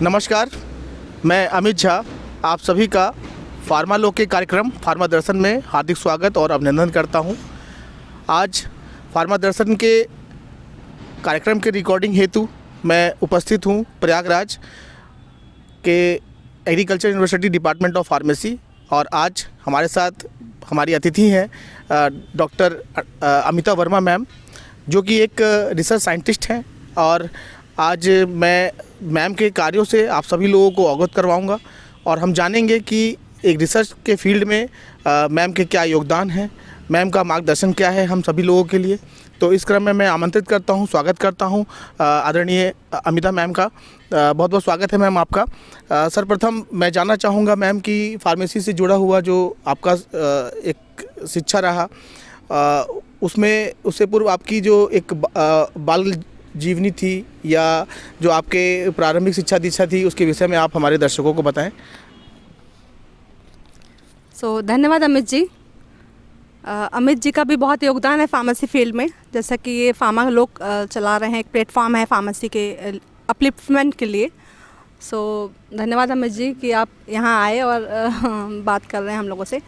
नमस्कार, मैं अमित झा आप सभी का फार्मा लोग के कार्यक्रम फार्मा दर्शन में हार्दिक स्वागत और अभिनंदन करता हूं। आज फार्मा दर्शन के कार्यक्रम के रिकॉर्डिंग हेतु मैं उपस्थित हूं प्रयागराज के agriculture university department of pharmacy और आज हमारे साथ हमारी अतिथि हैं डॉक्टर अमिता वर्मा मैम, जो कि एक रिसर्च साइंटिस्ट हैं। और आज मैं मैम के कार्यों से आप सभी लोगों को अवगत करवाऊंगा और हम जानेंगे कि एक रिसर्च के फील्ड में मैम के क्या योगदान है, मैम का मार्गदर्शन क्या है हम सभी लोगों के लिए। तो इस क्रम में मैं आमंत्रित करता हूं, स्वागत करता हूं आदरणीय अमिता मैम का। बहुत बहुत स्वागत है मैम आपका। सर्वप्रथम मैं जानना चाहूँगा मैम की फार्मेसी से जुड़ा हुआ जो आपका एक शिक्षा रहा, उसमें उससे पूर्व आपकी जो एक बाल जीवनी थी या जो आपके प्रारंभिक शिक्षा दीक्षा थी, उसके विषय में आप हमारे दर्शकों को बताएं। धन्यवाद अमित जी। अमित जी का भी बहुत योगदान है फार्मेसी फील्ड में। जैसा कि ये फार्मा लोग चला रहे हैं, एक प्लेटफॉर्म है फार्मेसी के अपलिफ्टमेंट के लिए। धन्यवाद अमित जी कि आप यहाँ आए और बात कर रहे हैं हम लोगों से।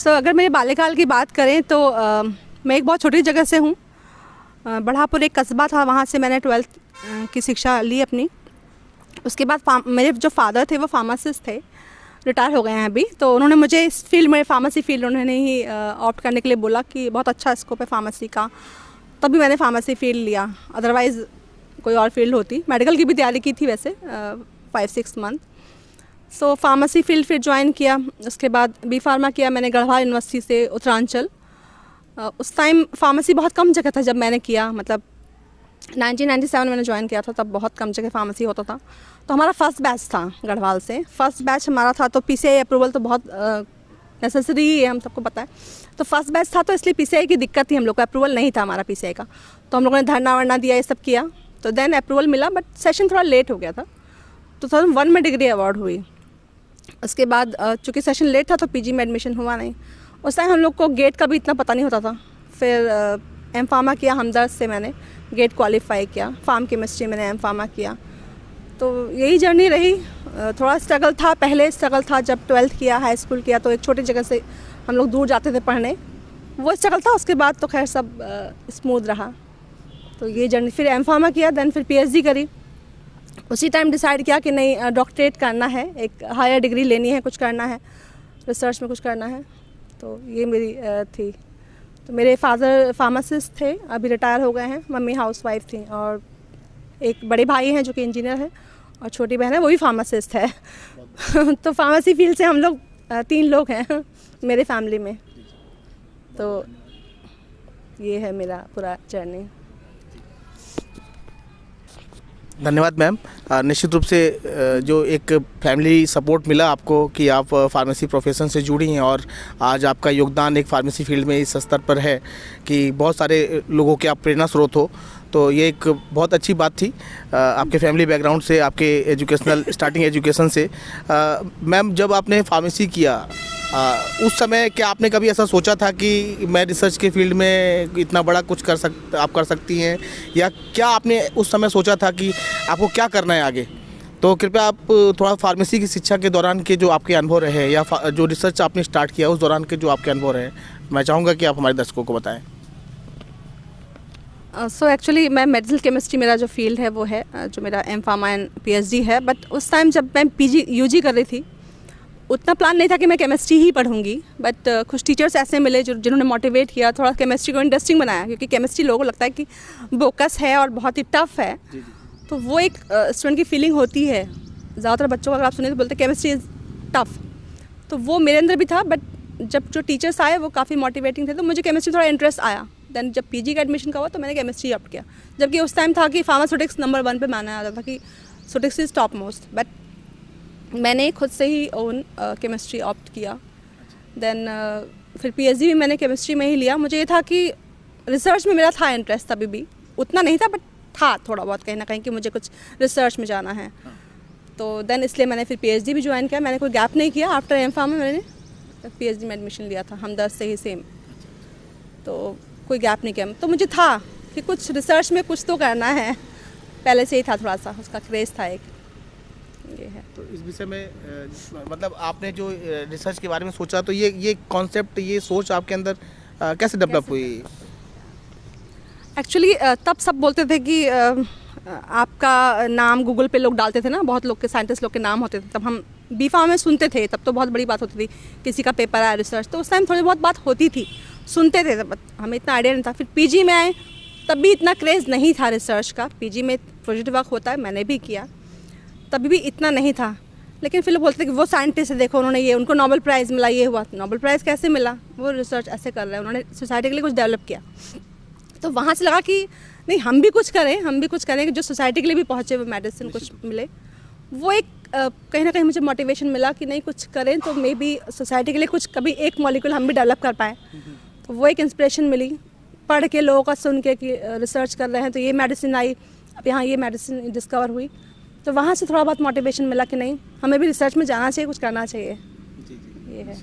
अगर मेरे बाल्यकाल की बात करें तो मैं एक बहुत छोटी जगह से हूँ। बढ़ापुर एक कस्बा था, वहाँ से मैंने 12th की शिक्षा ली अपनी। उसके बाद मेरे जो फादर थे वो फार्मासिस्ट थे, रिटायर हो गए हैं अभी। तो उन्होंने मुझे इस फील्ड में, फार्मेसी फील्ड, उन्होंने ही ऑप्ट करने के लिए बोला कि बहुत अच्छा स्कोप है फार्मेसी का। तभी मैंने फार्मेसी फील्ड लिया, अदरवाइज़ कोई और फील्ड होती। मेडिकल की भी तैयारी की थी वैसे 5-6 मंथ। फार्मेसी फील्ड फिर ज्वाइन किया। उसके बाद बी फार्मा किया मैंने गढ़वाल यूनिवर्सिटी से, उत्तरांचल। उस टाइम फार्मेसी बहुत कम जगह था जब मैंने किया, मतलब 1997 मैंने ज्वाइन किया था, तब बहुत कम जगह फार्मेसी होता था। तो हमारा फर्स्ट बैच था गढ़वाल से, फर्स्ट बैच हमारा था। तो पीसीआई अप्रूवल तो बहुत नेसेसरी है, हम सबको पता है। तो फर्स्ट बैच था, तो इसलिए पीसीआई की दिक्कत थी हम लोग को, अप्रूवल नहीं था हमारा पीसीआई का। तो हम लोगों ने धरना वरना दिया, ये सब किया, तो देन अप्रूवल मिला। बट सेशन थोड़ा लेट हो गया था, 2001 में डिग्री अवार्ड हुई। उसके बाद चूँकि सेशन लेट था तो पीजी में एडमिशन हुआ नहीं। उस टाइम हम लोग को गेट का भी इतना पता नहीं होता था। फिर एम फार्मा किया, हमदर्द से मैंने गेट क्वालिफाई किया। फार्म केमिस्ट्री मैंने एम फार्मा किया। तो यही जर्नी रही। थोड़ा स्ट्रगल था, पहले स्ट्रगल था जब 12th किया, हाई स्कूल किया, तो एक छोटी जगह से हम लोग दूर जाते थे पढ़ने, वो स्ट्रगल था। उसके बाद तो खैर सब स्मूथ रहा। तो ये जर्नी, फिर एम फार्मा किया, देन फिर पीएचडी करी। उसी टाइम डिसाइड किया कि नहीं, डॉक्टरेट करना है, एक हायर डिग्री लेनी है, कुछ करना है, रिसर्च में कुछ करना है। तो ये मेरी थी। तो मेरे फादर फार्मासिस्ट थे, अभी रिटायर हो गए हैं। मम्मी हाउसवाइफ थी और एक बड़े भाई हैं जो कि इंजीनियर है, और छोटी बहन है वो भी फार्मासिस्ट है। तो फार्मेसी फील्ड से हम लोग 3 लोग हैं मेरे फैमिली में। तो ये है मेरा पूरा जर्नी। धन्यवाद मैम। निश्चित रूप से जो एक फैमिली सपोर्ट मिला आपको कि आप फार्मेसी प्रोफेशन से जुड़ी हैं और आज आपका योगदान एक फार्मेसी फील्ड में इस स्तर पर है कि बहुत सारे लोगों के आप प्रेरणा स्रोत हो, तो ये एक बहुत अच्छी बात थी आपके फैमिली बैकग्राउंड से, आपके एजुकेशनल स्टार्टिंग एजुकेशन से। मैम, जब आपने फार्मेसी किया उस समय क्या आपने कभी ऐसा सोचा था कि मैं रिसर्च के फील्ड में इतना बड़ा कुछ आप कर सकती हैं, या क्या आपने उस समय सोचा था कि आपको क्या करना है आगे? तो कृपया आप थोड़ा फार्मेसी की शिक्षा के दौरान के जो आपके अनुभव रहे या जो रिसर्च आपने स्टार्ट किया उस दौरान के जो आपके अनुभव रहे, मैं चाहूँगा कि आप हमारे दर्शकों को बताएं। एक्चुअली मैं मेडिकल केमिस्ट्री, मेरा जो फील्ड है वो है, जो मेरा एम फार्मा एंड पीएचडी है। बट उस टाइम जब मैं पीजी यूजी कर रही थी, उतना प्लान नहीं था कि मैं केमिस्ट्री ही पढ़ूंगी। बट कुछ टीचर्स ऐसे मिले जिन्होंने मोटिवेट किया, थोड़ा केमिस्ट्री को इंटरेस्टिंग बनाया, क्योंकि केमिस्ट्री लोगों को लगता है कि बोकस है और बहुत ही टफ है। तो वो एक स्टूडेंट की फीलिंग होती है। ज़्यादातर बच्चों को अगर आप सुने तो बोलते केमिस्ट्री इज़ टफ। तो वो मेरे अंदर भी था। बट जब जो टीचर्स आए वो काफ़ी मोटिवेटिंग थे, तो मुझे केमिस्ट्री थोड़ा इंटरेस्ट आया। देन जब पीजी का एडमिशन का हुआ तो मैंने केमिस्ट्री ऑप्ट किया, जबकि उस टाइम था कि फार्मास्यूटिक्स नंबर 1 पे माना जाता था कि स्यूटिक्स इज़ टॉप मोस्ट। बट मैंने खुद से ही ओन केमिस्ट्री ऑप्ट किया। देन फिर पीएचडी भी मैंने केमिस्ट्री में ही लिया। मुझे ये था कि रिसर्च में मेरा था इंटरेस्ट, तभी भी उतना नहीं था बट था थोड़ा बहुत कहीं ना कहीं कि मुझे कुछ रिसर्च में जाना है। तो देन इसलिए मैंने फिर पीएचडी भी ज्वाइन किया। मैंने कोई गैप नहीं किया। आफ्टर एम फार्मा में मैंने पीएचडी में एडमिशन लिया था, हमदर्द से ही सेम। तो कोई गैप नहीं किया। तो मुझे था कि कुछ रिसर्च में कुछ तो करना है, पहले से ही था, थोड़ा सा उसका क्रेज़ था एक। ये है। तो इस विषय में मतलब आपने जो रिसर्च के बारे में सोचा, तो ये कॉन्सेप्ट, ये सोच आपके अंदर कैसे डेवलप हुई? एक्चुअली तब सब बोलते थे कि आपका नाम गूगल पे लोग डालते थे ना, बहुत लोग के, साइंटिस्ट लोग के नाम होते थे, तब हम बी फार्म में सुनते थे, तब तो बहुत बड़ी बात होती थी, किसी का पेपर आया रिसर्च, तो उस टाइम थोड़ी बहुत बात होती थी, सुनते थे, तब हमें इतना आइडिया नहीं था। फिर पीजी में आए, तब भी इतना क्रेज़ नहीं था रिसर्च का। पीजी में प्रोजेक्ट वर्क होता है, मैंने भी किया, तभी भी इतना नहीं था। लेकिन फिर लोग बोलते थे कि वो साइंटिस्ट है, देखो उन्होंने ये, उनको नोबेल प्राइज़ मिला, ये हुआ। नोबेल प्राइज़ कैसे मिला? वो रिसर्च ऐसे कर रहे हैं, उन्होंने सोसाइटी के लिए कुछ डेवलप किया। तो वहाँ से लगा कि नहीं, हम भी कुछ करें कि जो सोसाइटी के लिए भी पहुँचे, वो मेडिसिन कुछ मिले। वो एक कहीं ना कहीं मुझे मोटिवेशन मिला कि नहीं, कुछ करें तो मे बी सोसाइटी के लिए कुछ, कभी एक मॉलिक्यूल हम भी डेवलप कर पाएँ। तो वो एक इंस्पिरेशन मिली, पढ़ के, लोगों का सुन के कि रिसर्च कर रहे हैं, तो ये मेडिसिन आई, अब यहाँ ये मेडिसिन डिस्कवर हुई, तो वहाँ से थोड़ा बहुत मोटिवेशन मिला कि नहीं, हमें भी रिसर्च में जाना चाहिए, कुछ करना चाहिए। ये है।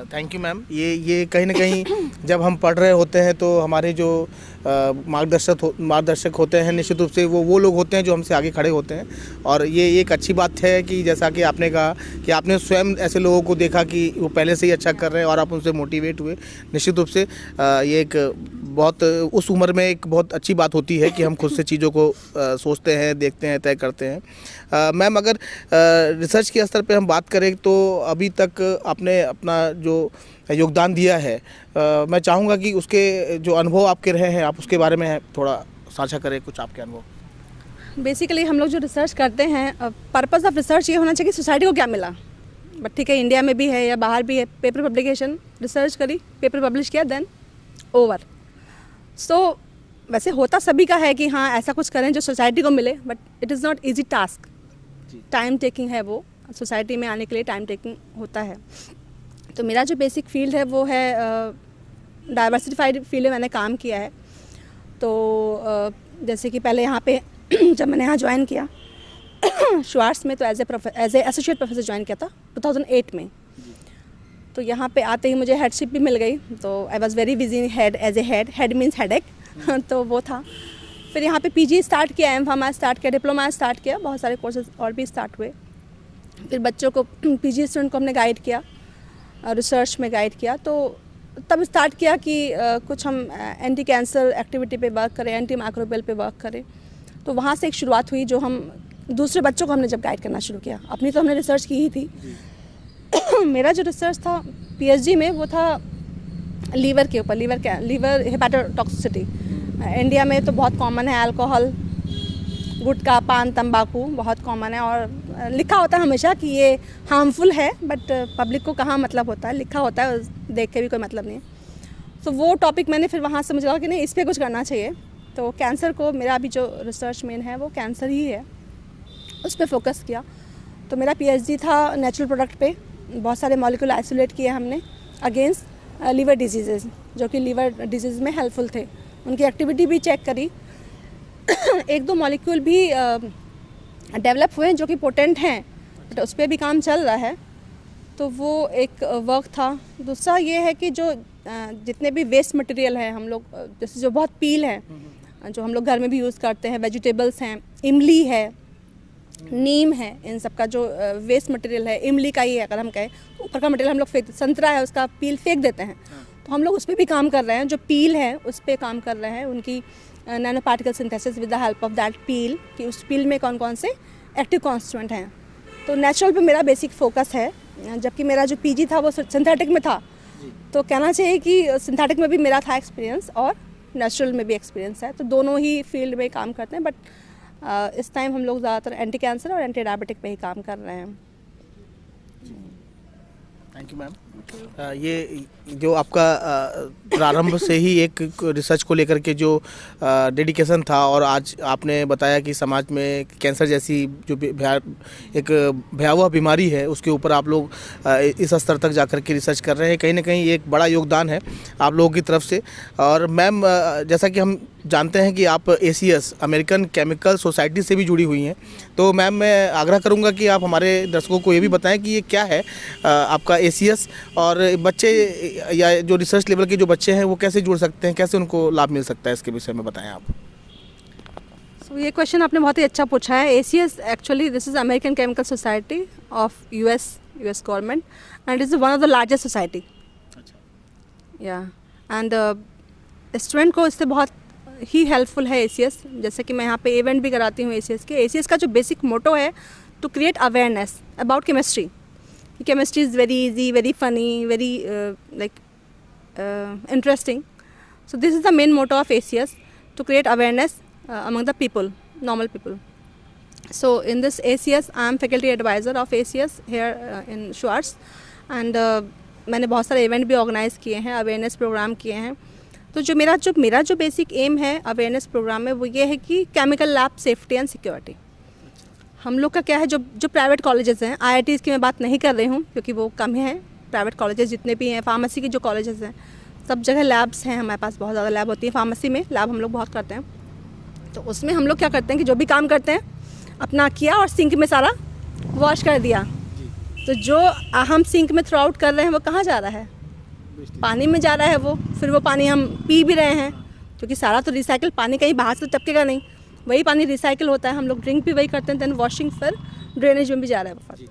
Thank you ma'am. ये कहीं ना कहीं जब हम पढ़ रहे होते हैं तो हमारे जो मार्गदर्शक होते हैं, निश्चित रूप से वो लोग होते हैं जो हमसे आगे खड़े होते हैं। और ये एक अच्छी बात है कि जैसा कि आपने कहा कि आपने स्वयं ऐसे लोगों को देखा कि वो पहले से ही अच्छा कर रहे हैं और आप उनसे मोटिवेट हुए। निश्चित रूप से ये एक बहुत, उस उम्र में एक बहुत अच्छी बात होती है कि हम खुद से चीज़ों को सोचते हैं, देखते हैं, तय करते हैं। मैम, अगर रिसर्च के स्तर पे हम बात करें तो अभी तक आपने अपना जो योगदान दिया है, मैं चाहूँगा कि उसके जो अनुभव आपके रहे हैं, आप उसके बारे में थोड़ा साझा करें, कुछ आपके अनुभव। बेसिकली हम लोग जो रिसर्च करते हैं, पर्पस ऑफ रिसर्च ये होना चाहिए कि सोसाइटी को क्या मिला। बट ठीक है, इंडिया में भी है या बाहर भी है, पेपर पब्लिकेशन, रिसर्च करी, पेपर पब्लिश किया, देन ओवर। सो वैसे होता सभी का है कि हाँ ऐसा कुछ करें जो सोसाइटी को मिले, but it is not easy task, time taking है वो, सोसाइटी में आने के लिए टाइम टेकिंग होता है। तो मेरा जो बेसिक फील्ड है वो है डाइवर्सिफाइड फील्ड में मैंने काम किया है। तो जैसे कि पहले यहाँ पे जब मैंने यहाँ ज्वाइन किया श्वार्ट्स में, तो as a associate professor join किया था 2008 में। तो यहाँ पे आते ही मुझे हेडशिप भी मिल गई, तो I was very busy head, as a head means headache तो वो था। फिर यहाँ पे पीजी स्टार्ट किया, एम फार्मा स्टार्ट किया, डिप्लोमा स्टार्ट किया, बहुत सारे कोर्सेज और भी स्टार्ट हुए। फिर बच्चों को, पीजी स्टूडेंट को हमने गाइड किया, रिसर्च में गाइड किया। तो तब स्टार्ट किया कि कुछ हम एंटी कैंसर एक्टिविटी पे वर्क करें, एंटी माइक्रोबियल पे वर्क करें। तो वहाँ से एक शुरुआत हुई, जो हम दूसरे बच्चों को हमने जब गाइड करना शुरू किया। अपनी तो हमने रिसर्च की ही थी मेरा जो रिसर्च था पीएचडी में वो था लीवर के ऊपर, लीवर हेपाटोटॉक्सिसिटी। इंडिया में तो बहुत कॉमन है, अल्कोहल, गुटखा, पान, तंबाकू बहुत कॉमन है, और लिखा होता है हमेशा कि ये हार्मफुल है, बट पब्लिक को कहाँ मतलब होता है, लिखा होता है, देख के भी कोई मतलब नहीं है। तो वो टॉपिक मैंने फिर वहाँ से मुझे लगा कि नहीं, इस पर कुछ करना चाहिए। तो कैंसर को, मेरा अभी जो रिसर्च मेन है वो कैंसर ही है, उस पर फोकस किया। तो मेरा पीएचडी था नेचुरल प्रोडक्ट पे, बहुत सारे मॉलिक्यूल आइसोलेट किए हमने अगेंस्ट लीवर डिजीज़, जो कि लीवर डिजीज़ में हेल्पफुल थे, उनकी एक्टिविटी भी चेक करी। एक दो मॉलिक्यूल भी डेवलप हुए जो कि पोटेंट हैं, बट उस पर भी काम चल रहा है। तो वो एक वर्क था। दूसरा ये है कि जो जितने भी वेस्ट मटेरियल है हम लोग, जैसे जो बहुत पील है, जो हम लोग घर में भी यूज़ करते हैं, वेजिटेबल्स हैं, इमली है, नीम है, इन सब का जो वेस्ट मटेरियल है, इमली का ही है। अगर हम कहें ऊपर का मटेरियल हम लोग फेंक, संतरा है उसका पील फेंक देते हैं, तो हम लोग उस पर भी काम कर रहे हैं। जो पील है उस पर काम कर रहे हैं, उनकी nano particle synthesis with the help of that peel, कि उस पील में कौन कौन से एक्टिव कॉन्स्टिट्यूएंट हैं। तो नेचुरल पे मेरा बेसिक फोकस है, जबकि मेरा जो पीजी था वो सिंथेटिक में था। तो कहना चाहिए कि सिंथेटिक में भी मेरा था एक्सपीरियंस और नेचुरल में भी एक्सपीरियंस है, तो दोनों ही फील्ड में काम करते हैं। बट इस टाइम हम लोग ज़्यादातर एंटी कैंसर और एंटी डायबिटिक पे ही काम कर रहे हैं। Thank you ma'am. ये जो आपका प्रारंभ से ही एक रिसर्च को लेकर के जो डेडिकेशन था, और आज आपने बताया कि समाज में कैंसर जैसी जो एक भयावह बीमारी है उसके ऊपर आप लोग इस स्तर तक जाकर के रिसर्च कर रहे हैं, कहीं ना कहीं एक बड़ा योगदान है आप लोगों की तरफ से। और मैम, जैसा कि हम जानते हैं कि आप ACS अमेरिकन केमिकल सोसाइटी से भी जुड़ी हुई हैं, तो मैम मैं आग्रह करूंगा कि आप हमारे दर्शकों को ये भी बताएं कि ये क्या है आपका ACS, और बच्चे या जो रिसर्च लेवल के जो बच्चे हैं वो कैसे जुड़ सकते हैं, कैसे उनको लाभ मिल सकता है, इसके विषय में बताएं आप। ये क्वेश्चन आपने बहुत ही अच्छा पूछा है. ACS actually this is American chemical society of US government and is one of the largest society. या एंड स्टूडेंट को इससे बहुत ही हेल्पफुल है ACS. जैसे कि मैं यहाँ पे इवेंट भी कराती हूँ ACS के. ACS का जो बेसिक मोटो है to create awareness about chemistry. Chemistry is very easy, very funny, very like interesting. So this is the main motto of ACS, to create awareness among the people, normal people. So in this ACS, I am faculty advisor of ACS here in Schwartz, and मैंने बहुत सारे event भी organise किए हैं, awareness programme किए हैं. तो जो मेरा जो बेसिक एम है अवेयरनेस प्रोग्राम में वो ये है कि chemical lab safety and security. हम लोग का क्या है, जो प्राइवेट कॉलेजेस हैं, IITs की मैं बात नहीं कर रही हूँ क्योंकि वो कम है. प्राइवेट कॉलेजेस जितने भी हैं, फार्मेसी के जो कॉलेजेस हैं, सब जगह लैब्स हैं. हमारे पास बहुत ज़्यादा लैब होती है. फार्मेसी में लैब हम लोग बहुत करते हैं. तो उसमें हम लोग क्या करते हैं कि जो भी काम करते हैं अपना किया और सिंक में सारा वॉश कर दिया. तो जो हम सिंक में थ्रू आउट कर रहे हैं वो कहाँ जा रहा है, पानी में जा रहा है. वो फिर वो पानी हम पी भी रहे हैं क्योंकि सारा तो रिसाइकिल पानी कहीं बाहर से टपकेगा नहीं. वही पानी रिसाइकिल होता है. हम लोग ड्रिंक भी वही करते हैं. दैन वॉशिंग फिर ड्रेनेज में भी जा रहा है वो.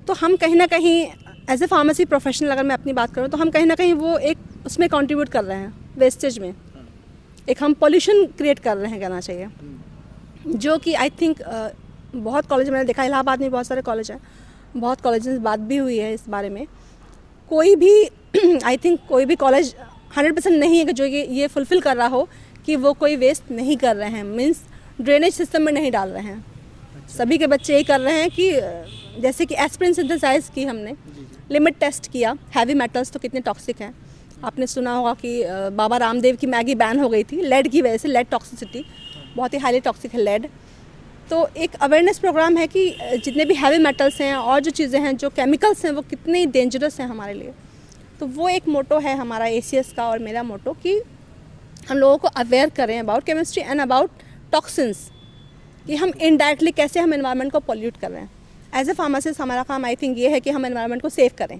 तो हम कहीं ना कहीं एज ए फार्मेसी प्रोफेशनल अगर मैं अपनी बात करूँ तो हम कहीं ना कहीं वो एक उसमें कंट्रीब्यूट कर रहे हैं वेस्टेज में. एक हम पॉल्यूशन क्रिएट कर रहे हैं कहना चाहिए, जो कि आई थिंक बहुत कॉलेज मैंने देखा. इलाहाबाद में बहुत सारे कॉलेज हैं, बहुत कॉलेज में बात भी हुई है इस बारे में. कोई भी आई थिंक कोई भी कॉलेज 100% नहीं है कि जो ये फुलफ़िल कर रहा हो कि वो कोई वेस्ट नहीं कर रहे हैं, मीन्स ड्रेनेज सिस्टम में नहीं डाल रहे हैं. सभी के बच्चे यही कर रहे हैं कि जैसे कि एस्पिरिन सिंथेसाइज की हमने लिमिट टेस्ट किया. हैवी मेटल्स तो कितने टॉक्सिक हैं. आपने सुना होगा कि बाबा रामदेव की मैगी बैन हो गई थी लेड की वजह से. लेड टॉक्सिसिटी बहुत ही हाईली टॉक्सिक है लेड. तो एक अवेयरनेस प्रोग्राम है कि जितने भी हैवी मेटल्स हैं और जो चीज़ें हैं, जो केमिकल्स हैं, वो कितने डेंजरस हैं हमारे लिए. तो वो एक मोटो है हमारा ACS का और मेरा मोटो कि हम लोगों को अवेयर करें about chemistry and about toxins, कि हम इनडायरेक्टली कैसे हम एनवायरनमेंट को पोल्यूट कर रहे हैं. एज ए फार्मासिस्ट हमारा काम आई थिंक ये है कि हम एनवायरनमेंट को सेव करें,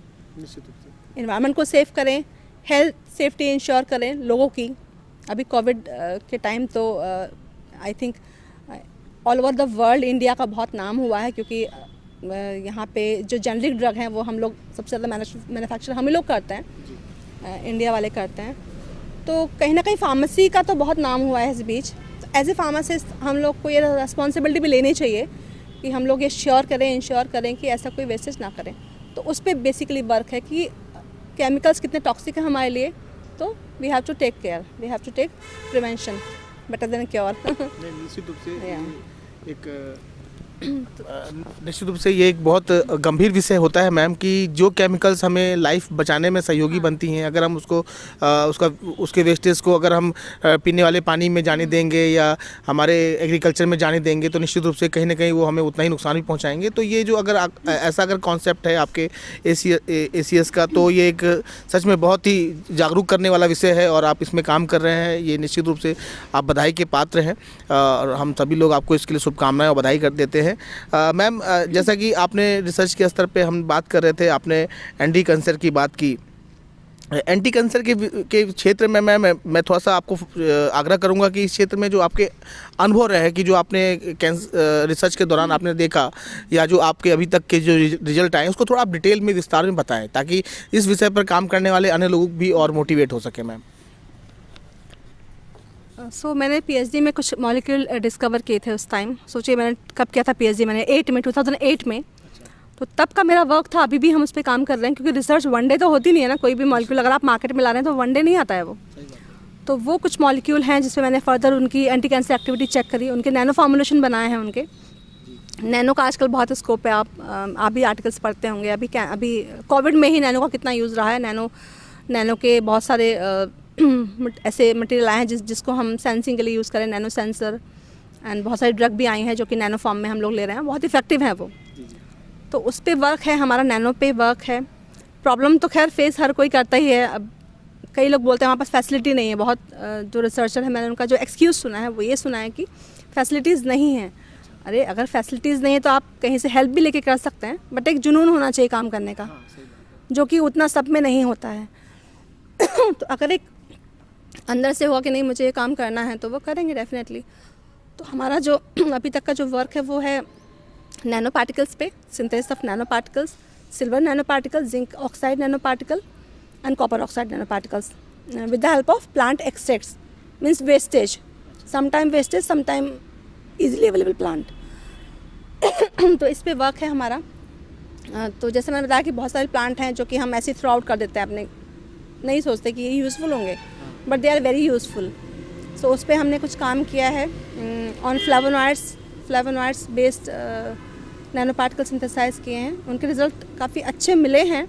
एनवायरनमेंट को सेव करें, हेल्थ सेफ्टी इंश्योर करें लोगों की. अभी कोविड के टाइम तो I think all over the world India का बहुत नाम हुआ है क्योंकि यहाँ पे जो जेनरिक ड्रग हैं वो हम लोग सबसे ज़्यादा मैन्युफैक्चर हम ही लोग करते हैं, इंडिया वाले करते हैं. तो कहीं ना कहीं फार्मेसी का तो बहुत नाम हुआ है इस बीच. एज ए फार्मासिस्ट हम लोग को ये रिस्पॉन्सिबिलिटी भी लेनी चाहिए कि हम लोग ये इंश्योर करें कि ऐसा कोई वेस्टेज ना करें. तो उस पर बेसिकली वर्क है कि केमिकल्स कितने टॉक्सिक हैं हमारे लिए. तो we have to take care, we have to take prevention better than cure. निश्चित रूप से एक निश्चित रूप से ये एक बहुत गंभीर विषय होता है मैम कि जो केमिकल्स हमें लाइफ बचाने में सहयोगी बनती हैं, अगर हम उसके वेस्टेज को अगर हम पीने वाले पानी में जाने देंगे या हमारे एग्रीकल्चर में जाने देंगे तो निश्चित रूप से कहीं ना कहीं वो हमें उतना ही नुकसान भी पहुंचाएंगे. तो ये जो ऐसा अगर कॉन्सेप्ट है आपके ACS का, तो ये एक सच में बहुत ही जागरूक करने वाला विषय है और आप इसमें काम कर रहे हैं. ये निश्चित रूप से आप बधाई के पात्र हैं और हम सभी लोग आपको इसके लिए शुभकामनाएं और बधाई कर देते हैं. मैम, जैसा कि आपने रिसर्च के स्तर पे हम बात कर रहे थे, आपने एंटी कैंसर की बात की. एंटी कैंसर के क्षेत्र में मैं थोड़ा सा आपको आग्रह करूंगा कि इस क्षेत्र में जो आपके अनुभव रहे कि जो आपने रिसर्च के दौरान आपने देखा या जो आपके अभी तक के जो रिजल्ट आए उसको थोड़ा आप डिटेल में विस्तार में बताएं ताकि इस विषय पर काम करने वाले अन्य लोग भी और मोटिवेट हो सके. मैम, मैंने PhD में कुछ मॉलिक्यूल डिस्कवर किए थे उस टाइम. सोचिए मैंने कब किया था PhD, मैंने 2008 में. तो तब का मेरा वर्क था, अभी भी हम उस पर काम कर रहे हैं क्योंकि रिसर्च वन डे तो होती नहीं है ना. कोई भी मॉलिक्यूल अगर आप मार्केट में ला रहे हैं तो वन डे नहीं आता है वो. तो वो कुछ मॉलिक्यूल हैं जिसमें मैंने फर्दर उनकी एंटी कैंसर एक्टिविटी चेक करी, उनके नैनो फॉर्मुलेशन बनाए हैं. उनके नैनो का आजकल बहुत स्कोप है. आप भी आर्टिकल्स पढ़ते होंगे. अभी कोविड में ही नैनो का कितना यूज़ रहा है. नैनो के बहुत सारे ऐसे मटेरियल आए हैं जिसको हम सेंसिंग के लिए यूज़ करें, नैनो सेंसर. एंड बहुत सारी ड्रग भी आई हैं जो कि नैनो फॉर्म में हम लोग ले रहे हैं, बहुत इफेक्टिव है वो. तो उस पे वर्क है हमारा, नैनो पे वर्क है. प्रॉब्लम तो खैर फेस हर कोई करता ही है. अब कई लोग बोलते हैं हमारे पास फैसिलिटी नहीं है. बहुत जो रिसर्चर है मैंने उनका जो एक्सक्यूज़ सुना है वो ये सुना है कि फैसिलिटीज़ नहीं हैं. अरे अगर फैसिलिटीज़ नहीं है तो आप कहीं से हेल्प भी लेके कर सकते हैं, बट एक जुनून होना चाहिए काम करने का, जो कि उतना सब में नहीं होता है. तो अगर एक अंदर से होगा कि नहीं मुझे ये काम करना है तो वो करेंगे डेफिनेटली. तो हमारा जो अभी तक का जो वर्क है वो है नैनो पार्टिकल्स पे, synthesis of nano particles, silver nano particle, zinc oxide nano particle and copper oxide nano particles with the help of plant extracts, means wastage, sometime wastage, sometime easily available plant. तो इस पे work है हमारा। तो जैसे मैंने बताया कि बहुत सारे प्लांट हैं जो कि हम ऐसे थ्रू आउट कर देते हैं, अपने नहीं सोचते कि ये यूज़फुल होंगे, but they are very useful. So उस पर हमने कुछ काम किया है on flavonoids based nano particle synthesize किए हैं। उनके रिज़ल्ट काफ़ी अच्छे मिले हैं।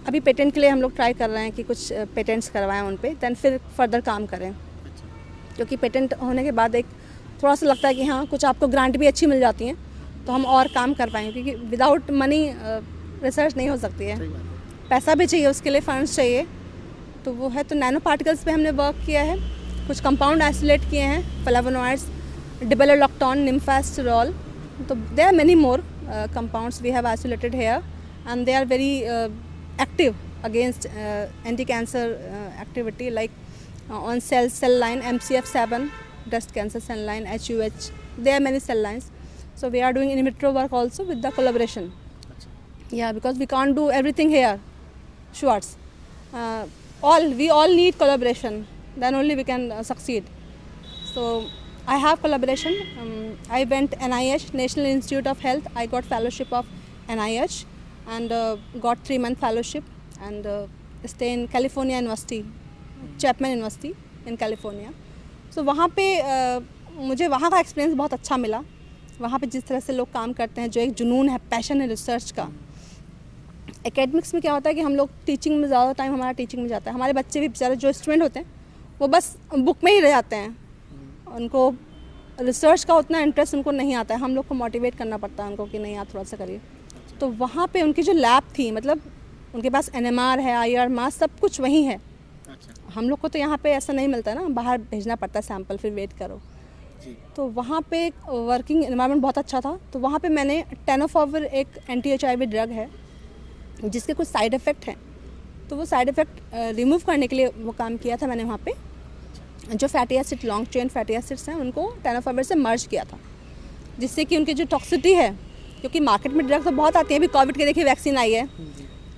अभी पेटेंट के लिए हम लोग ट्राई कर रहे हैं कि कुछ पेटेंट्स करवाएं उन पे, दैन फिर फर्दर काम करें। क्योंकि पेटेंट होने के बाद एक थोड़ा सा लगता है कि हाँ कुछ आपको ग्रांट भी अच्छी मिल जाती हैं तो हम और काम कर पाएंगे, क्योंकि विदाउट मनी रिसर्च नहीं हो सकती है, पैसा भी चाहिए उसके लिए, फंड्स चाहिए। तो वो है। तो नैनो पार्टिकल्स पे हमने वर्क किया है, कुछ कंपाउंड आइसोलेट किए हैं, फ्लेवोनॉइड्स, डिबेलोलॉक्टोन, निम्फास्टिरॉल, तो there are many more compounds we have isolated here and they are very active against anti cancer activity like on cell line MCF7, breast cancer cell line, HUH, there are many cell lines. So we are doing in vitro work also with the collaboration. Yeah, because we can't do everything here, Schwartz. We all need collaboration, then only we can succeed. So I have collaboration. I went NIH, National Institute of Health. I got fellowship of NIH and got 3-month fellowship and stay in California University, Chapman University in California. So वहाँ पे मुझे वहाँ का experience बहुत अच्छा मिला। वहाँ पे जिस तरह से लोग काम करते हैं, जो एक जुनून है, पैशन है रिसर्च का। एकेडमिक्स में क्या होता है कि हम लोग टीचिंग में ज़्यादा टाइम हमारा टीचिंग में जाता है। हमारे बच्चे भी बेचारे जो स्टूडेंट होते हैं वो बस बुक में ही रह जाते हैं, उनको रिसर्च का उतना इंटरेस्ट उनको नहीं आता है। हम लोग को मोटिवेट करना पड़ता है उनको कि नहीं आप थोड़ा सा करिए। तो वहाँ पे उनकी जो लैब थी, मतलब उनके पास NMR है, IR मास, सब कुछ वहीं है। हम लोग को तो यहाँ पे ऐसा नहीं मिलता ना, बाहर भेजना पड़ता है सैंपल, फिर वेट करो। तो वहाँ पे वर्किंग एनवायरनमेंट बहुत अच्छा था। तो वहाँ पे मैंने टेनोफॉवर, एक एंटी-HIV ड्रग है जिसके कुछ साइड इफ़ेक्ट हैं, तो वो साइड इफ़ेक्ट रिमूव करने के लिए वो काम किया था मैंने। वहाँ पे जो fatty acid, long chain fatty acids हैं, उनको टेनोफॉवर से मर्ज किया था, जिससे कि उनकी जो टॉक्सिसिटी है, क्योंकि मार्केट में ड्रग तो बहुत आती है। अभी कोविड के देखिए वैक्सीन आई है,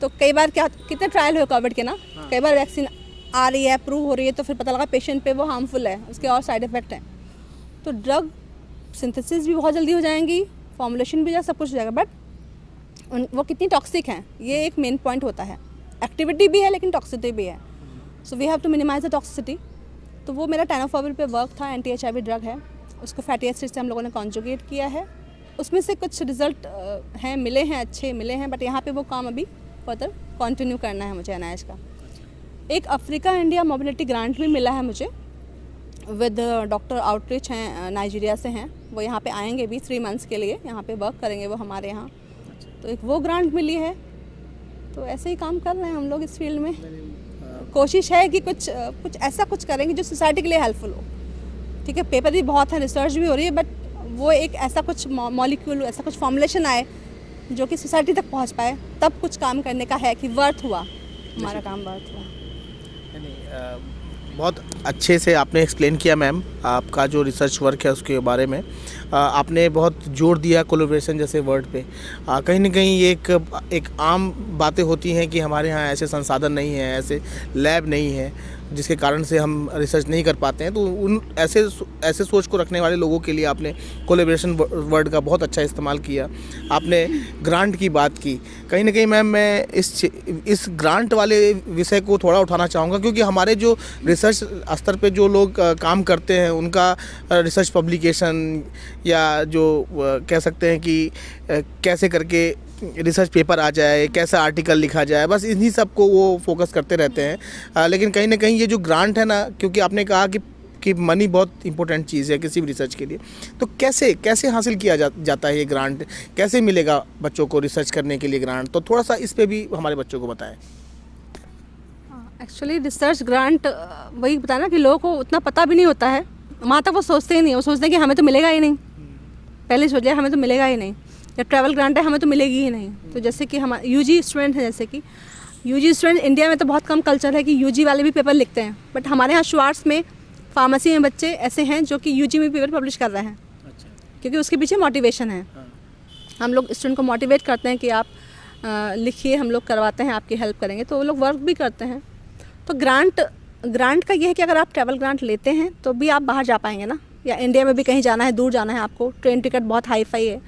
तो कई बार कितने ट्रायल हुए कोविड के ना, कई बार वैक्सीन आ रही है, अप्रूव हो रही है, तो फिर पता लगा पेशेंट पे वो हार्मफुल है, उसके और साइड इफ़ेक्ट हैं। तो ड्रग सिंथेसिस भी बहुत जल्दी हो जाएंगी, फॉर्मुलेशन भी सब कुछ हो जाएगा, बट वो कितनी टॉक्सिक हैं, ये एक मेन पॉइंट होता है। एक्टिविटी भी है लेकिन टॉक्सिसिटी भी है, so we have to minimise the toxicity. तो वो मेरा टेनोफॉवर पे वर्क था, एंटी-HIV ड्रग है, उसको फैटी एसिड से हम लोगों ने कॉन्जुगेट किया है। उसमें से कुछ रिजल्ट हैं, मिले हैं, अच्छे मिले हैं, बट यहाँ पे वो काम अभी फर्दर कंटिन्यू करना है मुझे NIH का। एक अफ्रीका इंडिया मोबिलिटी ग्रांट भी मिला है मुझे, विद डॉक्टर आउटरीच हैं, नाइजीरिया से हैं, वो यहाँ पे आएंगे भी 3 मंथ्स के लिए, यहाँ पे वर्क करेंगे वो हमारे यहाँ। तो एक वो ग्रांट मिली है। तो ऐसे ही काम कर रहे हैं हम लोग इस फील्ड में। कोशिश है कि कुछ ऐसा कुछ करेंगे जो सोसाइटी के लिए हेल्पफुल हो। ठीक है, पेपर भी बहुत है, रिसर्च भी हो रही है, बट वो एक ऐसा कुछ मॉलिक्यूल, ऐसा कुछ फॉर्मुलेशन आए जो कि सोसाइटी तक पहुँच पाए, तब कुछ काम करने का है कि वर्थ हुआ, हमारा काम वर्थ हुआ। बहुत अच्छे से आपने एक्सप्लेन किया मैम, आपका जो रिसर्च वर्क है उसके बारे में। आपने बहुत जोर दिया कोलैबोरेशन जैसे वर्ड पे। कहीं ना कहीं ये एक आम बातें होती हैं कि हमारे यहाँ ऐसे संसाधन नहीं है, ऐसे लैब नहीं है, जिसके कारण से हम रिसर्च नहीं कर पाते हैं। तो उन ऐसे सोच को रखने वाले लोगों के लिए आपने कोलैबोरेशन वर्ड का बहुत अच्छा इस्तेमाल किया। आपने ग्रांट की बात की। कहीं ना कहीं मैम मैं इस ग्रांट वाले विषय को थोड़ा उठाना चाहूँगा, क्योंकि हमारे जो रिसर्च स्तर पे जो लोग काम करते हैं उनका रिसर्च पब्लिकेशन या जो कह सकते हैं कि कैसे करके रिसर्च पेपर आ जाए, कैसा आर्टिकल लिखा जाए, बस इन्हीं सब को वो फोकस करते रहते हैं। लेकिन कहीं ना कहीं ये जो ग्रांट है ना, क्योंकि आपने कहा कि मनी बहुत इंपॉर्टेंट चीज़ है किसी भी रिसर्च के लिए, तो कैसे हासिल किया जाता है ये ग्रांट, कैसे मिलेगा बच्चों को रिसर्च करने के लिए ग्रांट? तो थोड़ा सा इस पे भी हमारे बच्चों को बताएं। एक्चुअली रिसर्च ग्रांट वही बताया ना कि लोगों को उतना पता भी नहीं होता है, वहाँ तक वो सोचते ही नहीं, वो सोचते हैं कि हमें तो मिलेगा ही नहीं, पहले सोच लिया हमें तो मिलेगा ही नहीं, या ट्रैवल ग्रांट है हमें तो मिलेगी ही नहीं। तो जैसे कि हम UG स्टूडेंट हैं, जैसे कि UG स्टूडेंट इंडिया में तो बहुत कम कल्चर है कि UG वाले भी पेपर लिखते हैं, बट हमारे यहाँ श्वार्ट्स में फार्मेसी में बच्चे ऐसे हैं जो कि यूजी में पेपर पब्लिश कर रहे हैं, अच्छा। क्योंकि उसके पीछे मोटिवेशन है। हाँ। हम लोग स्टूडेंट को मोटिवेट करते हैं कि आप लिखिए, हम लोग करवाते हैं, आपकी हेल्प करेंगे, तो वो लोग वर्क भी करते हैं। तो ग्रांट का ये है कि अगर आप ट्रैवल ग्रांट लेते हैं तो भी आप बाहर जा पाएंगे ना, या इंडिया में भी कहीं जाना है, दूर जाना है आपको, ट्रेन टिकट बहुत हाई फाई है,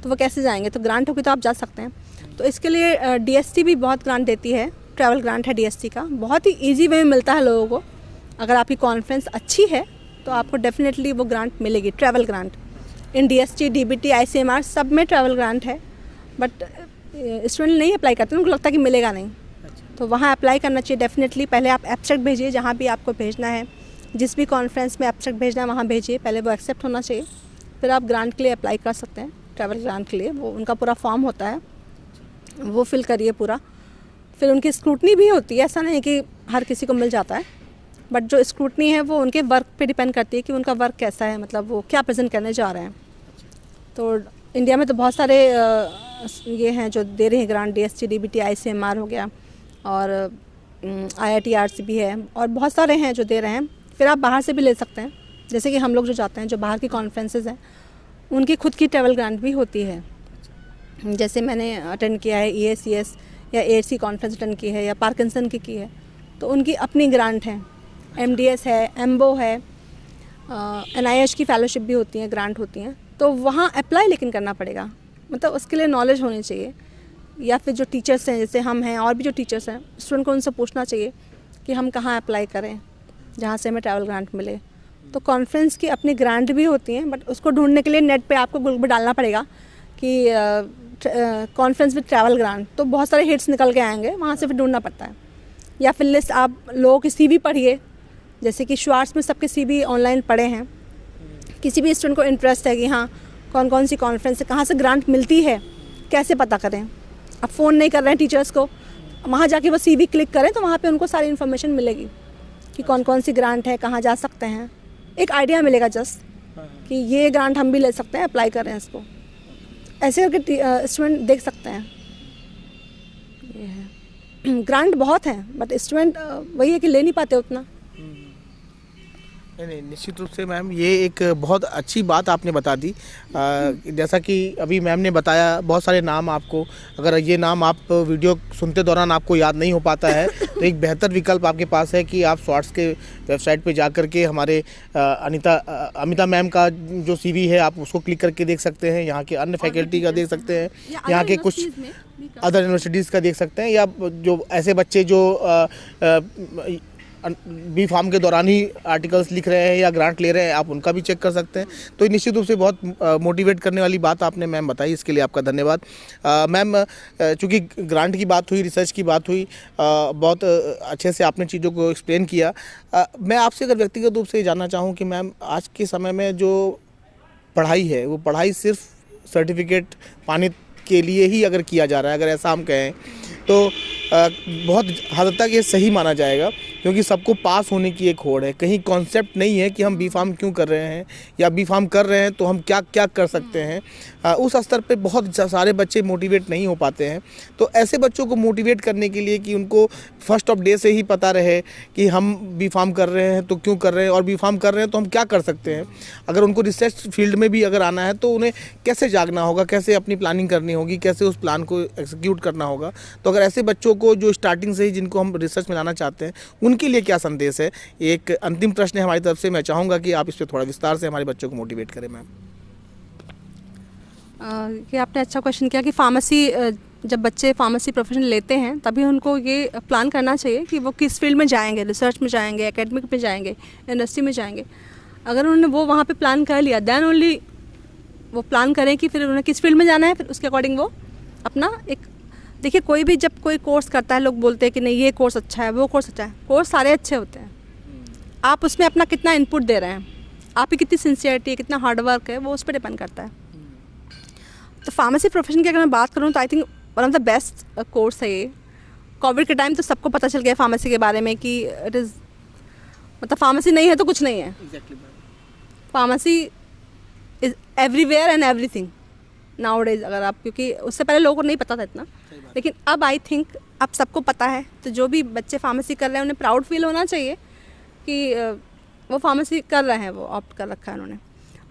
तो वो कैसे जाएंगे? तो ग्रांट होगी तो आप जा सकते हैं। तो इसके लिए डीएसटी भी बहुत ग्रांट देती है, ट्रैवल ग्रांट है डीएसटी का, बहुत ही ईजी वे में मिलता है लोगों को। अगर आपकी कॉन्फ्रेंस अच्छी है तो आपको डेफिनेटली वो ग्रांट मिलेगी, ट्रैवल ग्रांट। इन डीएसटी, डीबीटी, आईसीएमआर सब में ट्रैवल ग्रांट है, बट स्टूडेंट नहीं अप्लाई करते, उनको लगता है कि मिलेगा नहीं। तो वहाँ अप्लाई करना चाहिए डेफिनेटली। पहले आप एब्स्ट्रैक्ट भेजिए, जहाँ भी आपको भेजना है, जिस भी कॉन्फ्रेंस में एब्स्ट्रैक्ट भेजना है वहाँ भेजिए, पहले वो एक्सेप्ट होना चाहिए, फिर आप ग्रांट के लिए अप्लाई कर सकते हैं। ट्रैवल ग्रांट के लिए वो उनका पूरा फॉर्म होता है, वो फिल करिए पूरा, फिर उनकी स्क्रूटनी भी होती है। ऐसा नहीं कि हर किसी को मिल जाता है, बट जो स्क्रूटनी है वो उनके वर्क पे डिपेंड करती है कि उनका वर्क कैसा है, मतलब वो क्या प्रेजेंट करने जा रहे हैं। तो इंडिया में तो बहुत सारे ये हैं जो दे रहे हैं ग्रांट, डीएसटी, डीबीटी, आईसीएमआर हो गया, और IIT भी है, और बहुत सारे हैं जो दे रहे हैं। फिर आप बाहर से भी ले सकते हैं, जैसे कि हम लोग जो जाते हैं, जो बाहर की कॉन्फ्रेंसेस हैं, उनकी खुद की ट्रैवल ग्रांट भी होती है। जैसे मैंने अटेंड किया है EACS या AHC कॉन्फ्रेंस अटेंड की है, या पार्किंसन की है, तो उनकी अपनी ग्रांट है। MDS है, एम्बो है, NIH की फेलोशिप भी होती हैं, ग्रांट होती हैं। तो वहाँ अप्लाई लेकिन करना पड़ेगा, मतलब उसके लिए नॉलेज होनी चाहिए। या फिर जो टीचर्स हैं, जैसे हम हैं और भी जो टीचर्स हैं, स्टूडेंट को उनसे पूछना चाहिए कि हम कहाँ अप्लाई करें जहाँ से हमें ट्रैवल ग्रांट मिले। तो कॉन्फ्रेंस की अपनी ग्रांट भी होती हैं, बट उसको ढूंढने के लिए नेट पे आपको गूगल पे डालना पड़ेगा कि कॉन्फ्रेंस विद ट्रैवल ग्रांट, तो बहुत सारे हिट्स निकल के आएंगे, वहाँ से फिर ढूंढना पड़ता है। या फिर लिस्ट आप लोगों की CV पढ़िए, जैसे कि श्वार्ट्स में सबके CV ऑनलाइन पड़े हैं। किसी भी स्टूडेंट को इंटरेस्ट है कि हाँ कौन कौन सी कॉन्फ्रेंस है, कहाँ से ग्रांट मिलती है, कैसे पता करें? अब फ़ोन नहीं कर रहे हैं टीचर्स को, वहाँ जाके वो CV क्लिक करें तो वहाँ पे उनको सारी इन्फॉर्मेशन मिलेगी कि कौन कौन सी ग्रांट है, कहाँ जा सकते हैं, एक आइडिया मिलेगा जस्ट कि ये ग्रांट हम भी ले सकते हैं, अप्लाई करें इसको। ऐसे करके स्टूडेंट देख सकते हैं। ये है, ग्रांट बहुत हैं, बट स्टूडेंट वही है कि ले नहीं पाते उतना। नहीं, निश्चित रूप से मैम ये एक बहुत अच्छी बात आपने बता दी। जैसा कि अभी मैम ने बताया, बहुत सारे नाम आपको, अगर ये नाम आप वीडियो सुनते दौरान आपको याद नहीं हो पाता है तो एक बेहतर विकल्प आपके पास है कि आप स्वाट्स के वेबसाइट पे जा कर के हमारे अमिता मैम का जो CV है आप उसको क्लिक करके देख सकते हैं, यहाँ के अन्य फैकल्टी का देख सकते हैं, यहाँ के कुछ अदर यूनिवर्सिटीज़ का देख सकते हैं, या जो ऐसे बच्चे जो B फार्म के दौरान ही आर्टिकल्स लिख रहे हैं या ग्रांट ले रहे हैं, आप उनका भी चेक कर सकते हैं। तो निश्चित रूप से बहुत मोटिवेट करने वाली बात आपने मैम बताई, इसके लिए आपका धन्यवाद। मैम, चूँकि ग्रांट की बात हुई, रिसर्च की बात हुई, बहुत अच्छे से आपने चीज़ों को एक्सप्लेन किया। मैं आपसे अगर व्यक्तिगत रूप से जानना चाहूँ कि मैम आज के समय में जो पढ़ाई है, वो पढ़ाई सिर्फ सर्टिफिकेट पाने के लिए ही अगर किया जा रहा है, अगर ऐसा हम कहें तो बहुत हद तक ये सही माना जाएगा, क्योंकि सबको पास होने की एक होड़ है। कहीं कॉन्सेप्ट नहीं है कि हम B फार्म क्यों कर रहे हैं, या B फार्म कर रहे हैं तो हम क्या क्या कर सकते हैं। उस स्तर पे बहुत सारे बच्चे मोटिवेट नहीं हो पाते हैं। तो ऐसे बच्चों को मोटिवेट करने के लिए कि उनको फर्स्ट ऑफ डे से ही पता रहे कि हम B फार्म कर रहे हैं तो क्यों कर रहे हैं, और B फार्म कर रहे हैं तो हम क्या कर सकते हैं। अगर उनको रिसर्च फील्ड में भी अगर आना है तो उन्हें कैसे जागना होगा, कैसे अपनी प्लानिंग करनी होगी, कैसे उस प्लान को एग्जीक्यूट करना होगा। तो अगर ऐसे बच्चों को जो स्टार्टिंग से ही जिनको हम रिसर्च में लाना चाहते हैं, उनके लिए क्या संदेश है? एक अंतिम प्रश्न है हमारी तरफ से, मैं चाहूँगा कि आप इस पर थोड़ा विस्तार से हमारे बच्चों को मोटिवेट करें मैम। कि आपने अच्छा क्वेश्चन किया कि फार्मेसी, जब बच्चे फार्मेसी प्रोफेशन लेते हैं तभी उनको ये प्लान करना चाहिए कि वो किस फील्ड में जाएंगे, रिसर्च में जाएंगे, एकेडमिक में जाएंगे, इंडस्ट्री में जाएंगे। अगर उन्होंने वो वहाँ पे प्लान कर लिया, देन ओनली वो प्लान करें कि फिर उन्हें किस फील्ड में जाना है, फिर उसके अकॉर्डिंग वो अपना एक, देखिए कोई भी जब कोई कोर्स करता है, लोग बोलते हैं कि नहीं ये कोर्स अच्छा है, वो कोर्स अच्छा है। कोर्स सारे अच्छे होते हैं, आप उसमें अपना कितना इनपुट दे रहे हैं, आपकी कितनी सिंसियरिटी है, कितना हार्डवर्क है, वो उस पर डिपेंड करता है। तो फार्मेसी प्रोफेशन की अगर मैं बात करूँ तो I think one of the best course है ये। कोविड के टाइम तो सबको पता चल गया फार्मेसी के बारे में कि इट इज़, मतलब फार्मेसी नहीं है तो कुछ नहीं है। Pharmacy is everywhere and everything nowadays. अगर आप, क्योंकि उससे पहले लोगों को नहीं पता था इतना, लेकिन अब आई थिंक अब सबको पता है। तो जो भी बच्चे फार्मेसी कर रहे हैं उन्हें प्राउड फील होना चाहिए कि वो फार्मेसी कर रहे हैं, वो ऑप्ट कर रखा है उन्होंने,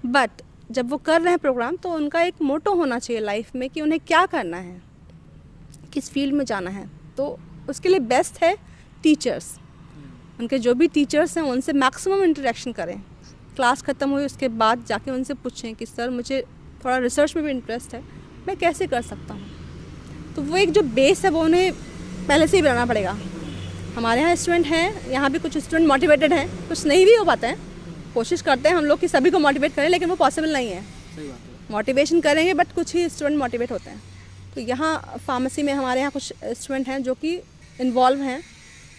बट जब वो कर रहे हैं प्रोग्राम तो उनका एक मोटो होना चाहिए लाइफ में कि उन्हें क्या करना है, किस फील्ड में जाना है। तो उसके लिए बेस्ट है टीचर्स, उनके जो भी टीचर्स हैं उनसे मैक्सिमम इंटरेक्शन करें। क्लास ख़त्म हुई उसके बाद जाके उनसे पूछें कि सर मुझे थोड़ा रिसर्च में भी इंटरेस्ट है, मैं कैसे कर सकता हूँ। तो वो एक जो बेस है वो उन्हें पहले से ही बनाना पड़ेगा। हमारे यहाँ स्टूडेंट हैं, यहाँ भी कुछ स्टूडेंट मोटिवेटेड हैं, कुछ नहीं भी हो पाते हैं। कोशिश करते हैं हम लोग कि सभी को मोटिवेट करें, लेकिन वो पॉसिबल नहीं है। सही बात है। मोटिवेशन करेंगे बट कुछ ही स्टूडेंट मोटिवेट होते हैं। तो यहाँ फार्मेसी में हमारे यहाँ कुछ स्टूडेंट हैं जो कि इन्वॉल्व हैं,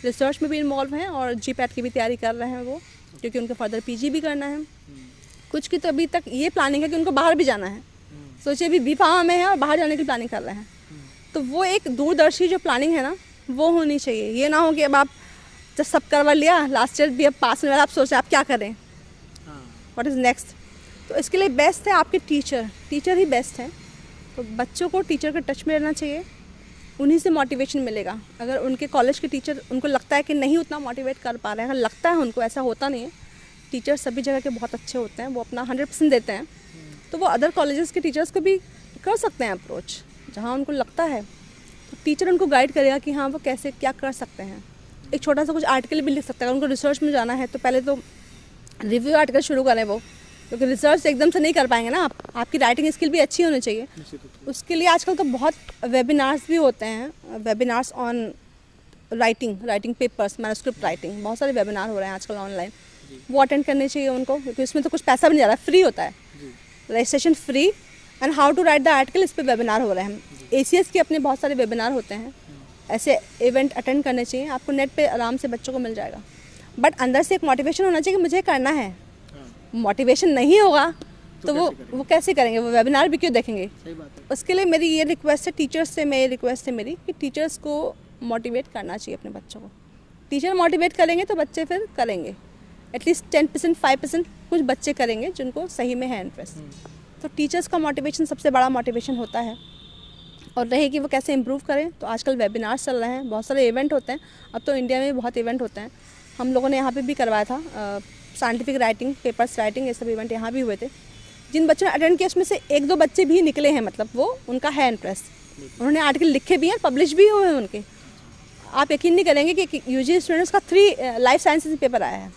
रिसर्च में भी इन्वॉल्व हैं और GPAT की भी तैयारी कर रहे हैं वो, क्योंकि उनको फर्दर PG भी करना है। कुछ की तो अभी तक ये प्लानिंग है कि उनको बाहर भी जाना है। सोचिए अभी B.Pharma में है और बाहर जाने की प्लानिंग कर रहे हैं। तो वो एक दूरदर्शी जो प्लानिंग है ना, वो होनी चाहिए। ये ना हो कि अब आप जब सब करवा लिया, लास्ट ईयर भी अब पास में, आप सोचें आप क्या करें, व्हाट इज़ नेक्स्ट। तो इसके लिए बेस्ट है आपके टीचर ही बेस्ट है। तो बच्चों को टीचर के टच में रहना चाहिए, उन्हीं से मोटिवेशन मिलेगा। अगर उनके कॉलेज के टीचर उनको लगता है कि नहीं उतना मोटिवेट कर पा रहे हैं, अगर लगता है उनको, ऐसा होता नहीं है, टीचर सभी जगह के बहुत अच्छे होते हैं, वो अपना 100% देते हैं, तो वो अदर कॉलेजेस के टीचर्स को भी कर सकते हैं अप्रोच, जहाँ उनको लगता है। तो टीचर उनको गाइड करेगा कि हाँ वो कैसे क्या कर सकते हैं। एक छोटा सा कुछ आर्टिकल भी लिख सकता है। अगर उनको रिसर्च में जाना है तो पहले तो रिव्यू आर्टिकल शुरू करें वो, क्योंकि रिसर्च एकदम से नहीं कर पाएंगे ना आप। आपकी राइटिंग स्किल भी अच्छी होनी चाहिए। उसके लिए आजकल तो बहुत वेबिनार्स भी होते हैं, webinars on writing papers, manuscript writing, बहुत सारे वेबिनार हो रहे हैं आजकल ऑनलाइन। वो अटेंड करने चाहिए उनको, क्योंकि उसमें तो कुछ पैसा भी नहीं जा रहा है, फ्री होता है, registration free. And how to write the article, इस पर वेबिनार हो रहे हैं। ACS के अपने बहुत सारे वेबिनार होते हैं, ऐसे इवेंट अटेंड करने चाहिए। आपको नेट पे आराम से बच्चों को मिल जाएगा, बट अंदर से एक मोटिवेशन होना चाहिए कि मुझे करना है। मोटिवेशन नहीं होगा तो वो कैसे करेंगे, वो वेबिनार भी क्यों देखेंगे। सही बात है। उसके लिए मेरी ये रिक्वेस्ट है टीचर्स से, मेरी कि टीचर्स को मोटिवेट करना चाहिए अपने बच्चों को। टीचर मोटिवेट करेंगे तो बच्चे फिर करेंगे। एटलीस्ट 10% 5% कुछ बच्चे करेंगे जिनको सही में है इंटरेस्ट। तो टीचर्स का मोटिवेशन सबसे बड़ा मोटिवेशन होता है। और रहे कि वो कैसे इम्प्रूव करें, तो आजकल वेबिनार्स चल रहे हैं, बहुत सारे इवेंट होते हैं। अब तो इंडिया में बहुत इवेंट होते हैं। हम लोगों ने यहाँ पे भी करवाया था, साइंटिफिक राइटिंग, पेपर्स राइटिंग, ये सब इवेंट यहाँ भी हुए थे। जिन बच्चों ने अटेंड किया उसमें से 1-2 बच्चे भी निकले हैं, मतलब वो उनका है इंटरेस्ट, उन्होंने आर्टिकल लिखे भी हैं, पब्लिश भी हुए हैं उनके। आप यकीन नहीं करेंगे कि UG स्टूडेंट्स का 3 लाइफ साइंसेज पेपर आया है।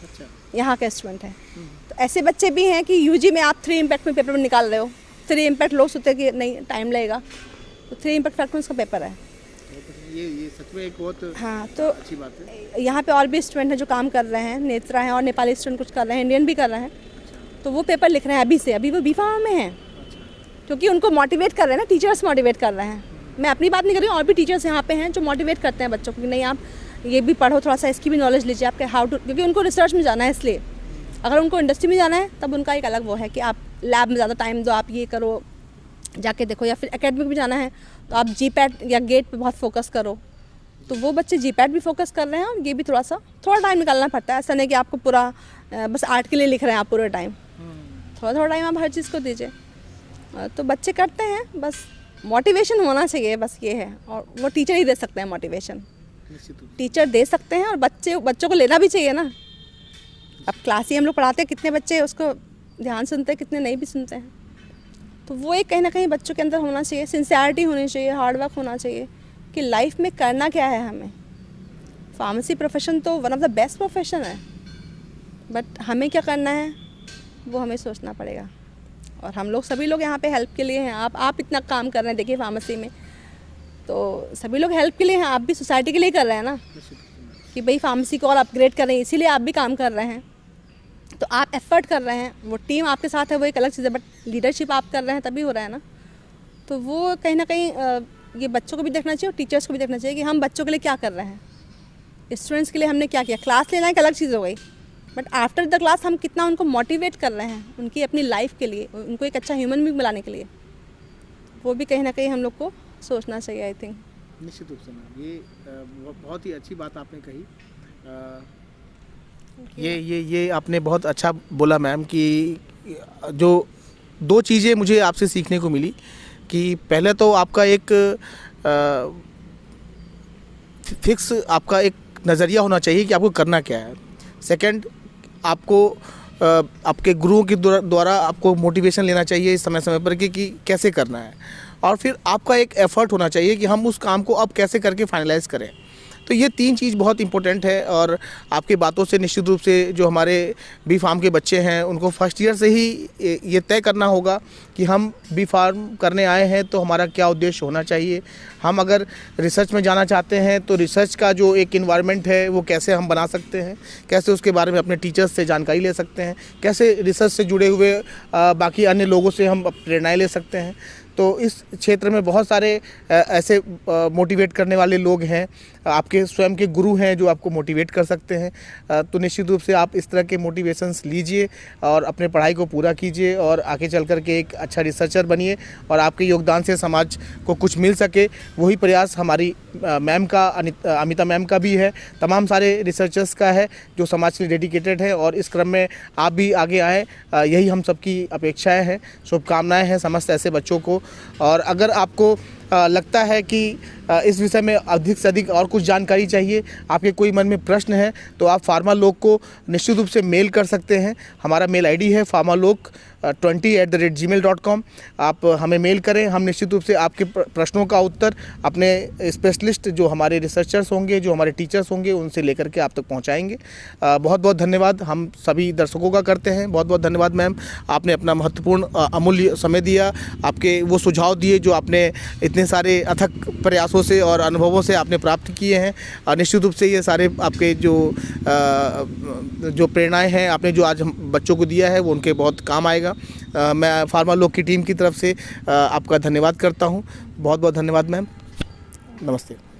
अच्छा। यहाँ के स्टूडेंट हैं। तो ऐसे बच्चे भी हैं कि UG में आप 3 इम्पैक्ट में पेपर निकाल रहे हो। 3 इम्पैक्ट लोग सोचते हैं कि नहीं टाइम लगेगा, तो 3 इम्पैक्ट फैक्ट में उसका पेपर है। ये सच में एक बहुत हाँ, तो अच्छी बात है। यहाँ पे और भी स्टूडेंट हैं जो काम कर रहे हैं, नेत्रा हैं और नेपाली स्टूडेंट कुछ कर रहे हैं, इंडियन भी कर रहे हैं। तो वो पेपर लिख रहे हैं अभी से, अभी वो B.Pharma में हैं, क्योंकि उनको मोटिवेट कर रहे हैं ना, टीचर्स मोटिवेट कर रहे हैं। मैं अपनी बात नहीं कर रही हूँ, और भी टीचर्स यहाँ पे हैं जो मोटिवेट करते हैं बच्चों को कि नहीं आप ये भी पढ़ो, थोड़ा सा इसकी भी नॉलेज लीजिए, आपके हाउ टू, क्योंकि उनको रिसर्च में जाना है। इसलिए अगर उनको इंडस्ट्री में जाना है तब उनका एक अलग वो है कि आप लैब में ज़्यादा टाइम दो, आप ये करो, जाके देखो, या फिर एकेडमिक भी जाना है तो आप GPAT या गेट पे बहुत फोकस करो। तो वो बच्चे GPAT भी फोकस कर रहे हैं और ये भी थोड़ा टाइम निकालना पड़ता है। ऐसा नहीं कि आपको पूरा बस आर्ट के लिए लिख रहे हैं आप पूरे टाइम, थोड़ा टाइम आप हर चीज़ को दीजिए। तो बच्चे करते हैं, बस मोटिवेशन होना चाहिए, बस ये है। और वो टीचर ही दे सकते हैं मोटिवेशन, टीचर दे सकते हैं, और बच्चों को लेना भी चाहिए ना। अब क्लास ही हम लोग पढ़ाते हैं, कितने बच्चे उसको ध्यान सुनते हैं, कितने नहीं भी सुनते हैं। तो वो एक कहीं ना कहीं बच्चों के अंदर होना चाहिए, सिंसियरिटी होनी चाहिए, हार्ड वर्क होना चाहिए कि लाइफ में करना क्या है हमें। फार्मेसी प्रोफेशन तो one of the best profession है, बट हमें क्या करना है वो हमें सोचना पड़ेगा। और हम लोग सभी लोग यहाँ पे हेल्प के लिए हैं। आप इतना काम कर रहे हैं, देखिए फार्मेसी में तो सभी लोग हेल्प के लिए हैं। आप भी सोसाइटी के लिए कर रहे हैं ना, कि भाई फार्मेसी को और अपग्रेड कर रहे हैं, इसीलिए आप भी काम कर रहे हैं। तो आप एफर्ट कर रहे हैं, वो टीम आपके साथ है, वो एक अलग चीज़ है, बट लीडरशिप आप कर रहे हैं तभी हो रहा है ना। तो वो कहीं ना कहीं ये बच्चों को भी देखना चाहिए और टीचर्स को भी देखना चाहिए कि हम बच्चों के लिए क्या कर रहे हैं, स्टूडेंट्स के लिए हमने क्या किया। क्लास लेना एक अलग चीज़ हो गई, बट आफ्टर द क्लास हम कितना उनको मोटिवेट कर रहे हैं उनकी अपनी लाइफ के लिए, उनको एक अच्छा ह्यूमन बीइंग बनाने के लिए, वो भी कहीं ना कहीं हम लोग को सोचना चाहिए। आई थिंक निश्चित रूप से मैम, ये बहुत ही अच्छी बात आपने कही। ये आपने बहुत अच्छा बोला मैम, कि जो 2 चीज़ें मुझे आपसे सीखने को मिली कि पहले तो आपका एक फिक्स आपका एक नज़रिया होना चाहिए कि आपको करना क्या है। सेकंड आपको आपके गुरुओं के द्वारा आपको मोटिवेशन लेना चाहिए इस समय समय पर कि कैसे करना है, और फिर आपका एक एफर्ट होना चाहिए कि हम उस काम को अब कैसे करके फाइनलाइज़ करें। तो ये 3 चीज़ बहुत इंपॉर्टेंट है। और आपकी बातों से निश्चित रूप से जो हमारे बी फार्म के बच्चे हैं उनको फर्स्ट ईयर से ही ये तय करना होगा कि हम बी फार्म करने आए हैं तो हमारा क्या उद्देश्य होना चाहिए। हम अगर रिसर्च में जाना चाहते हैं तो रिसर्च का जो एक इन्वायरमेंट है वो कैसे हम बना सकते हैं, कैसे उसके बारे में अपने टीचर्स से जानकारी ले सकते हैं, कैसे रिसर्च से जुड़े हुए बाकी अन्य लोगों से हम प्रेरणाएँ ले सकते हैं। तो इस क्षेत्र में बहुत सारे ऐसे मोटिवेट करने वाले लोग हैं, आपके स्वयं के गुरु हैं जो आपको मोटिवेट कर सकते हैं। तो निश्चित रूप से आप इस तरह के मोटिवेशंस लीजिए और अपने पढ़ाई को पूरा कीजिए और आगे चल कर के एक अच्छा रिसर्चर बनिए और आपके योगदान से समाज को कुछ मिल सके। वही प्रयास हमारी मैम का, अमिता मैम का भी है, तमाम सारे रिसर्चर्स का है जो समाज के लिए डेडिकेटेड है। और इस क्रम में आप भी आगे आएँ, यही हम सबकी अपेक्षाएँ हैं, शुभकामनाएँ हैं समस्त ऐसे बच्चों को। और अगर आपको लगता है कि इस विषय में अधिक से अधिक और कुछ जानकारी चाहिए, आपके कोई मन में प्रश्न है, तो आप फार्मालोक को निश्चित रूप से मेल कर सकते हैं। हमारा मेल आईडी है farmalok20@gmail.com। आप हमें मेल करें, हम निश्चित रूप से आपके प्रश्नों का उत्तर अपने स्पेशलिस्ट जो हमारे रिसर्चर्स होंगे, जो हमारे टीचर्स होंगे, उनसे लेकर के आप तक पहुँचाएँगे। बहुत बहुत धन्यवाद हम सभी दर्शकों का करते हैं। बहुत बहुत धन्यवाद मैम, आपने अपना महत्वपूर्ण अमूल्य समय दिया, आपके वो सुझाव दिए जो आपने इतने सारे अथक प्रयासों से और अनुभवों से आपने प्राप्त किए हैं। और निश्चित रूप से ये सारे आपके जो प्रेरणाएं हैं आपने जो आज हम बच्चों को दिया है वो उनके बहुत काम आएगा। मैं फार्मालोक की टीम की तरफ से आपका धन्यवाद करता हूँ। बहुत बहुत धन्यवाद मैम, नमस्ते।